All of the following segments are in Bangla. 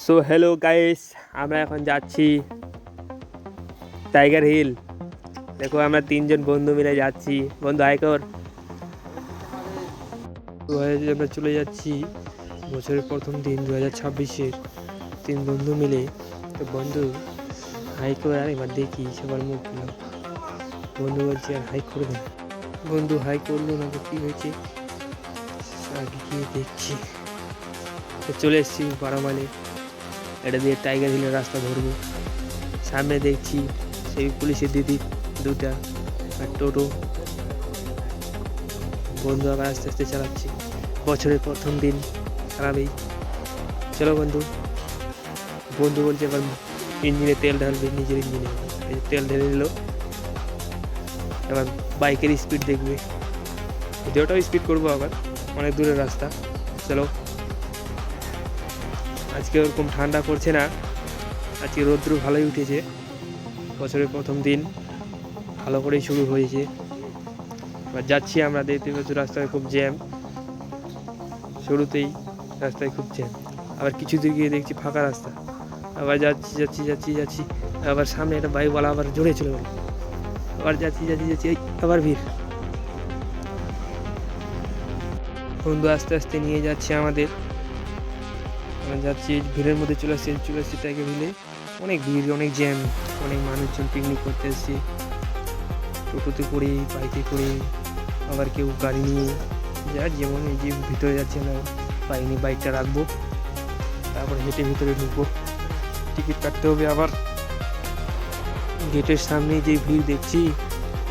সো হ্যালো গাইস, আমরা এখন যাচ্ছি টাইগার হিল। দেখো আমরা তিনজন বন্ধু মিলে যাচ্ছি। বন্ধু হাই কর। আমরা চলে যাচ্ছি বছরের প্রথম দিন 2026-এর তিন বন্ধু মিলে। তো বন্ধু হাই কর, আর এবার দেখি সবার মুখগুলো। বন্ধু বলছি আর হাই করবে না। বন্ধু হাই করলো না, তো কী হয়েছে আগে গিয়ে দেখছি। তো চলে এসেছি 12 মাইলে। এটা দিয়ে টাইগার হিলের রাস্তা ধরবো। সামনে দেখছি সেই পুলিশের দিদি দুটা আর টোটো। বন্ধু আবার আস্তে আস্তে চালাচ্ছি। বছরের প্রথম দিন চালাবেই। চলো বন্ধু। বন্ধু বলছে এবার ইঞ্জিনে তেল ঢালবে, নিজের ইঞ্জিনে। তেল ঢেলে নিল। এবার বাইকের স্পিড দেখবে, ভিডিওটাও স্পিড করবো আবার, অনেক দূরের রাস্তা। চলো। আজকে ওরকম ঠান্ডা পড়ছে না, আজকে রৌদ্র ভালোই উঠেছে। বছরের প্রথম দিন ভালো করেই শুরু হয়েছে। এবার যাচ্ছি আমরা, দেখতে পাচ্ছি রাস্তায় খুব জ্যাম। শুরুতেই রাস্তায় খুব জ্যাম, আবার কিছু দূর গিয়ে দেখছি ফাঁকা রাস্তা। আবার যাচ্ছি যাচ্ছি যাচ্ছি যাচ্ছি, আবার সামনে একটা বাইকওয়ালা আবার জোরে চলে গেল। আবার যাচ্ছি যাচ্ছি যাচ্ছি, আবার ভিড়। বন্ধু আস্তে আস্তে নিয়ে যাচ্ছে আমাদের। আমরা যাচ্ছি, ভিড়ের মধ্যে চলে আসছি টাইগার হিলে। অনেক ভিড়, অনেক জ্যাম, অনেক মানুষজন পিকনিক করতে এসছে। টোটোতে করে, বাইকে করে, আবার কেউ গাড়ি নিয়ে। যার যেমন, এই যে ভিতরে যাচ্ছে, আমরা বাইক নিয়ে বাইকটা রাখবো, তারপর হেঁটে ভিতরে ঢুকবো। টিকিট কাটতে হবে। আবার গেটের সামনে যে ভিড় দেখছি,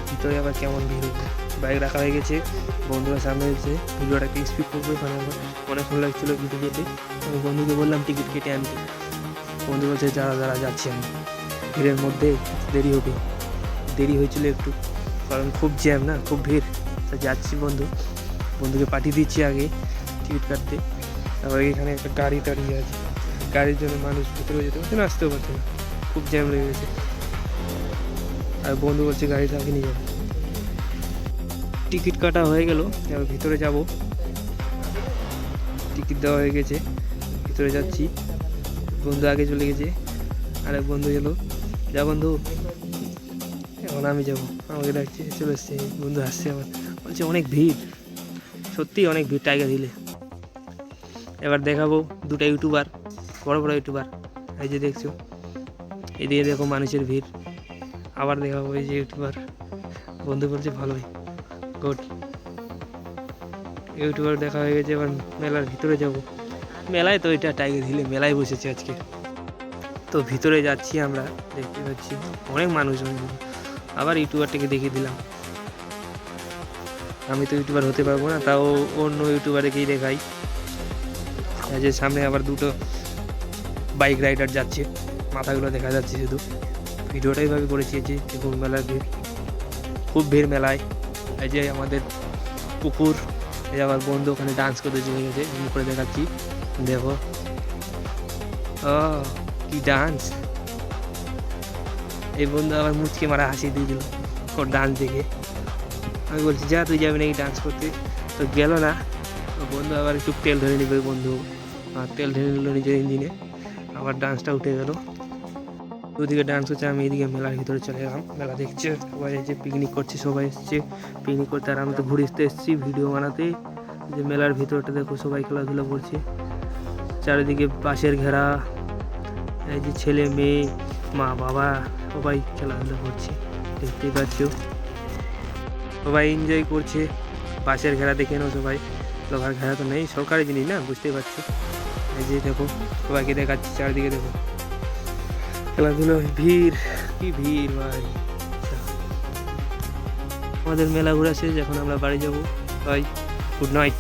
ভিতরে আবার কেমন ভিড় হবে। বাইক রাখা হয়ে গেছে, বন্ধুরা সামনে হয়েছে। ভিডিওটাকে স্পিড করবো, এখানে আমার অনেকক্ষণ লাগছিলো ভিডিও যেতে। আমি বন্ধুকে বললাম টিকিট কেটে আনতে। বন্ধু বলছে যারা যারা যাচ্ছি আমি, ভিড়ের মধ্যে দেরি হবে। দেরি হয়েছিল একটু, কারণ খুব জ্যাম না, খুব ভিড়। তা যাচ্ছি বন্ধুকে পাঠিয়ে দিচ্ছি আগে টিকিট কাটতে। তারপর এখানে একটা গাড়ি দাঁড়িয়ে আছে, গাড়ির জন্য মানুষ ভিতরে যেতে পারছে না, আসতেও পারছে না, খুব জ্যাম লেগে গেছে। আর বন্ধু বলছে গাড়িটা আগে নিয়ে যাবো। টিকিট কাটা হয়ে গেল, এবার ভিতরে যাব। টিকিট দেওয়া হয়ে গেছে, ভিতরে যাচ্ছি। বন্ধু আগে চলে গেছে, আরেক বন্ধু এলো। যা বন্ধু, এখন আমি যাবো, আমাকে ডাকছে। চলে এসছে, বন্ধু আসছে আমার, বলছে অনেক ভিড়, সত্যি অনেক ভিড় টাইগার হিলে। এবার দেখাবো দুটা ইউটিউবার, বড় বড় ইউটিউবার। এই যে দেখছো, এদিকে দেখো মানুষের ভিড়। আবার দেখাবো এই যে ইউটিউবার। বন্ধু বলছে ভালোই, গুড। ইউটিউবার দেখা হয়ে গেছে, এবার মেলার ভিতরে যাব। মেলায় তো, এটা টাইগার হিলে মেলায় বসেছে আজকে। তো ভিতরে যাচ্ছি আমরা, দেখতে পাচ্ছি অনেক মানুষ। আবার ইউটিউবারটাকে দেখিয়ে দিলাম। আমি তো ইউটিউবার হতে পারবো না, তাও অন্য ইউটিউবারকেই দেখাই। এই যে সামনে আবার দুটো বাইক রাইডার যাচ্ছে, মাথাগুলো দেখা যাচ্ছে শুধু। ভিডিওটা এইভাবে করেছি যে দেখুন মেলার ভিড়, খুব ভিড় মেলায়। এই যে আমাদের পুকুর, এই আমার বন্ধু ওখানে ডান্স করতে চলে গেছে, মুখ করে দেখাচ্ছি, দেখো। ও কি ডান্স! এই বন্ধু আবার মুচকে মারা হাসি দিয়ে দিল ওর ডান্স দেখে। আমি বলছি যা, তুই যাবি নাকি ডান্স করতে? তো গেল না। বন্ধু আবার একটু তেল ধরে নিবে, বন্ধু আর তেল ঢেলে নিল নিজের ইঞ্জিনে। আবার ডান্সটা উঠে গেল। ওদিকে ডান্স হচ্ছে, আমি এদিকে মেলার ভিতরে চলে গেলাম। মেলা দেখছে সবাই, যে পিকনিক করছে, সবাই এসছে পিকনিক করতে। আর আমি তো ঘুরতে এসেছি ভিডিও বানাতে। যে মেলার ভিতরটা দেখো, সবাই খেলাধুলা করছে, চারিদিকে বাঁশের ঘেরা। এই যে ছেলে মেয়ে, মা বাবা, সবাই খেলাধুলা করছে, দেখতেই পাচ্ছ। সবাই এনজয় করছে। বাঁশের ঘেরা দেখে নাও সবাই, লোহার ঘেরা তো নেই, সরকারি জিনিস না, বুঝতেই পারছো। এই যে দেখো, সবাইকে দেখাচ্ছি, চারিদিকে দেখো খেলাধুলো। ভিড়, কি ভিড় ভাই! আমাদের মেলা ঘোরা শেষ, এখন আমরা বাড়ি যাবো। Bye, good night.